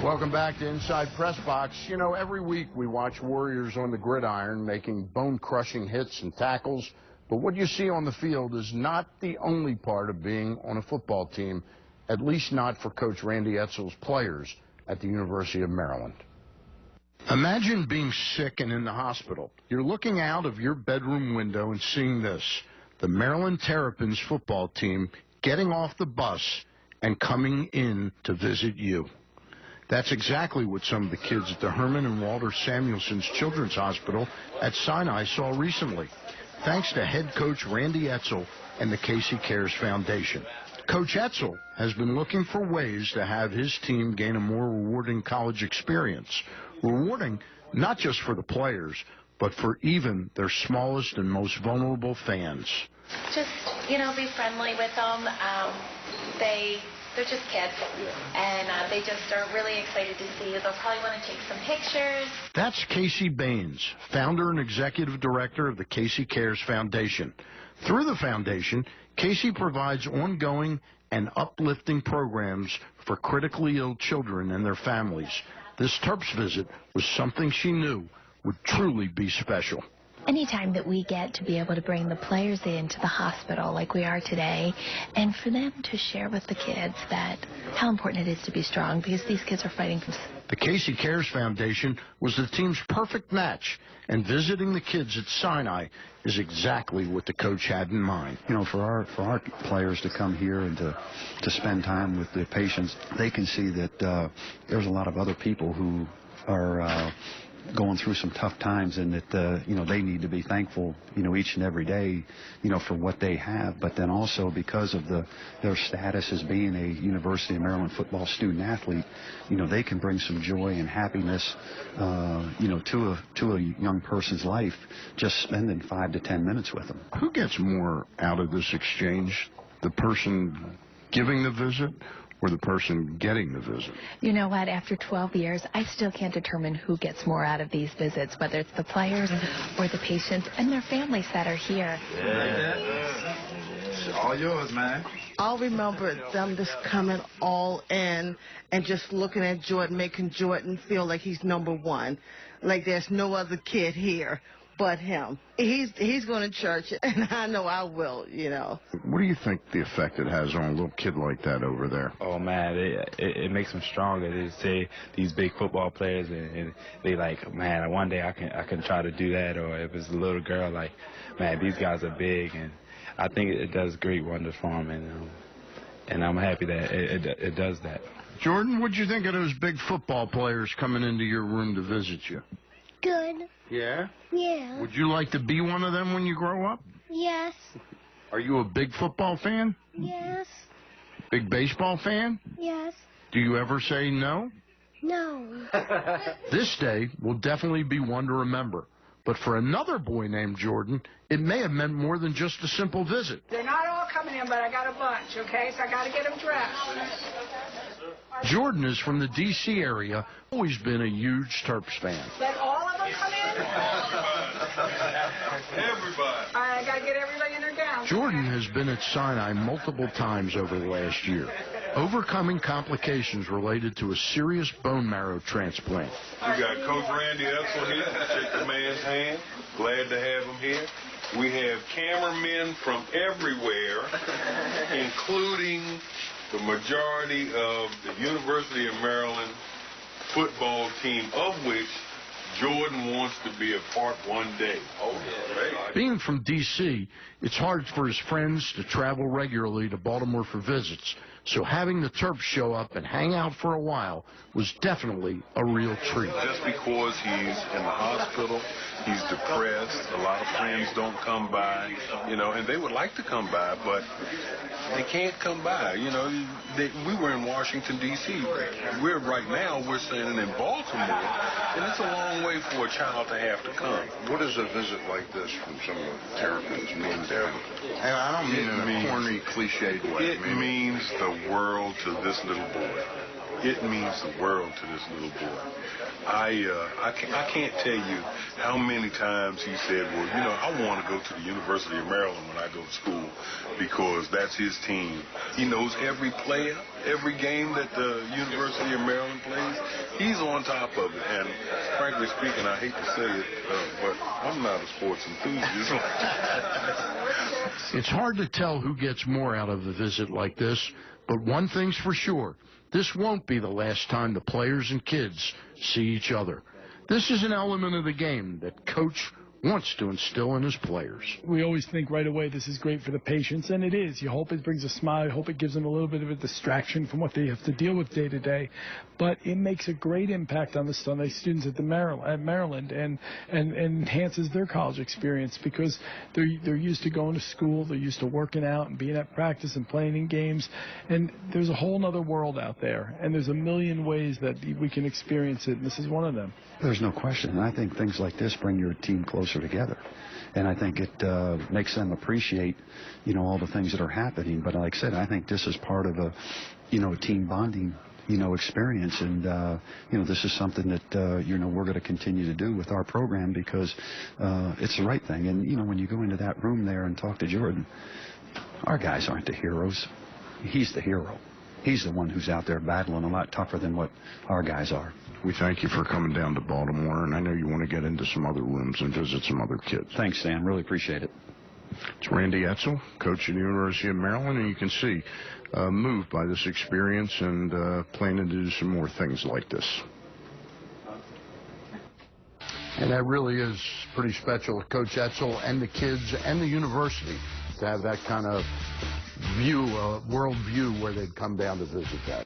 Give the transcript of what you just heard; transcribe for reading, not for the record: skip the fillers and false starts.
Welcome back to Inside PressBox. You know, every week we watch Warriors on the gridiron making bone-crushing hits and tackles, but what you see on the field is not the only part of being on a football team, at least not for Coach Randy Edsall's players at the University of Maryland. Imagine being sick and in the hospital. You're looking out of your bedroom window and seeing this, the Maryland Terrapins football team getting off the bus and coming in to visit you. That's exactly what some of the kids at the Herman and Walter Samuelson's Children's Hospital at Sinai saw recently, thanks to head coach Randy Edsall and the Casey Cares Foundation. Coach Edsall has been looking for ways to have his team gain a more rewarding college experience. Rewarding not just for the players, but for even their smallest and most vulnerable fans. Just, be friendly with them. They're just kids, and they just are really excited to see you. They'll probably want to take some pictures. That's Casey Baines, founder and executive director of the Casey Cares Foundation. Through the foundation, Casey provides ongoing and uplifting programs for critically ill children and their families. This Terps visit was something she knew would truly be special. Anytime that we get to be able to bring the players into the hospital like we are today, and for them to share with the kids that how important it is to be strong, because these kids are fighting for... The Casey Cares Foundation was the team's perfect match, and visiting the kids at Sinai is exactly what the coach had in mind. For our players to come here and to spend time with the patients, they can see that there's a lot of other people who are going through some tough times, and that they need to be thankful each and every day for what they have, but then also because of their status as being a University of Maryland football student athlete, they can bring some joy and happiness to a young person's life just spending 5 to 10 minutes with them. Who gets more out of this exchange, the person giving the visit or the person getting the visit? You know what? After 12 years, I still can't determine who gets more out of these visits, whether it's the players or the patients and their families that are here. Yeah. It's all yours, man. I'll remember them just coming all in and just looking at Jordan, making Jordan feel like he's number one, like there's no other kid here but him. He's going to church, and I know I will, What do you think the effect it has on a little kid like that over there? Oh, man, it makes them stronger. They say these big football players, and they like, man, one day I can try to do that. Or if it's a little girl, like, man, these guys are big, and I think it does great wonders for them, and I'm happy that it does that. Jordan, what'd you think of those big football players coming into your room to visit you? Good. Yeah? Yeah. Would you like to be one of them when you grow up? Yes. Are you a big football fan? Yes. Big baseball fan? Yes. Do you ever say no? No. This day will definitely be one to remember. But for another boy named Jordan, it may have meant more than just a simple visit. They're not all coming in, but I got a bunch, okay? So I got to get them dressed. Jordan is from the D.C. area, always been a huge Terps fan. Let all of them come in? Everybody. I got to get everybody in their gowns. Jordan has been at Sinai multiple times over the last year, overcoming complications related to a serious bone marrow transplant. We got Coach Randy Edsall here. Shake the man's hand. Glad to have him here. We have cameramen from everywhere, including the majority of the University of Maryland football team, of which Jordan wants to be a part one day. Oh, yeah. Right. Being from D.C., it's hard for his friends to travel regularly to Baltimore for visits, so having the Terps show up and hang out for a while was definitely a real treat. Just because he's in the hospital, he's depressed, a lot of friends don't come by, and they would like to come by, but they can't come by. We were in Washington, D.C. Right now we're standing in Baltimore, and it's a long way for a child to have to come. What does a visit like this from some of the Terrapins mean to him? And I don't mean in a corny, cliched way. It means the world to this little boy. It means the world to this little boy. I can't tell you how many times he said, well, I want to go to the University of Maryland when I go to school because that's his team. He knows every player, every game that the University of Maryland plays. he's on top of it. And frankly speaking, I hate to say it, but I'm not a sports enthusiast. It's hard to tell who gets more out of a visit like this, but one thing's for sure. This won't be the last time the players and kids see each other. This is an element of the game that Coach wants to instill in his players. We always think right away this is great for the patients, and it is. You hope it brings a smile. You hope it gives them a little bit of a distraction from what they have to deal with day to day. But it makes a great impact on the Sunday students at Maryland and enhances their college experience because they're used to going to school, they're used to working out and being at practice and playing in games. And there's a whole other world out there, and there's a million ways that we can experience it, and this is one of them. There's no question. And I think things like this bring your team closer together. And I think it makes them appreciate, all the things that are happening. But like I said, I think this is part of a, team bonding, experience. And, this is something that, we're going to continue to do with our program because it's the right thing. And, when you go into that room there and talk to Jordan, our guys aren't the heroes. He's the hero. He's the one who's out there battling a lot tougher than what our guys are. We thank you for coming down to Baltimore, and I know you want to get into some other rooms and visit some other kids. Thanks, Sam. Really appreciate it. It's Randy Edsall, coach at the University of Maryland, and you can see moved by this experience and planning to do some more things like this. And that really is pretty special, Coach Edsall and the kids and the university to have that kind of view, world view, where they'd come down to visit that.